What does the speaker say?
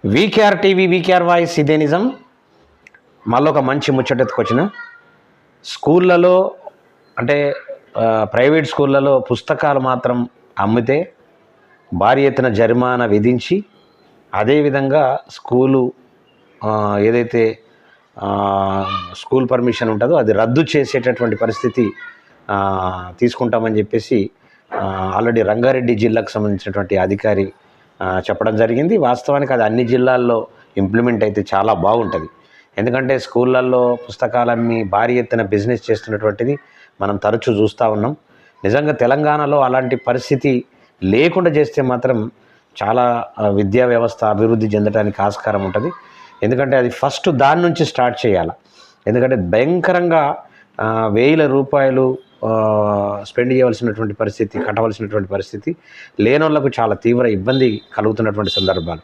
VKR TV VKR voice ఇదే నిజం. మళ్ళీ ఒక మంచి ముచ్చటెత్తుకొచ్చిన స్కూళ్ళలో అంటే ప్రైవేట్ స్కూళ్ళలో పుస్తకాలు మాత్రం అమ్మితే భారీ ఎత్తున జరిమానా విధించి అదేవిధంగా స్కూలు ఏదైతే స్కూల్ పర్మిషన్ ఉంటుందో అది రద్దు చేసేటటువంటి పరిస్థితి తీసుకుంటామని చెప్పేసి ఆల్రెడీ రంగారెడ్డి జిల్లాకు సంబంధించినటువంటి అధికారి చెప్పడం జరిగింది. వాస్తవానికి అది అన్ని జిల్లాల్లో ఇంప్లిమెంట్ అయితే చాలా బాగుంటుంది. ఎందుకంటే స్కూళ్ళల్లో పుస్తకాలన్నీ భారీ ఎత్తున బిజినెస్ చేస్తున్నటువంటిది మనం తరచూ చూస్తూ ఉన్నాం. నిజంగా తెలంగాణలో అలాంటి పరిస్థితి లేకుండా చేస్తే మాత్రం చాలా విద్యా వ్యవస్థ అభివృద్ధి చెందడానికి ఆస్కారం ఉంటుంది. ఎందుకంటే అది ఫస్ట్ దాని నుంచి స్టార్ట్ చేయాలి. ఎందుకంటే భయంకరంగా వేల రూపాయలు స్పెండ్ చేయవలసినటువంటి పరిస్థితి, కట్టవలసినటువంటి పరిస్థితి లేనోళ్లకు చాలా తీవ్ర ఇబ్బంది కలుగుతున్నటువంటి సందర్భాలు.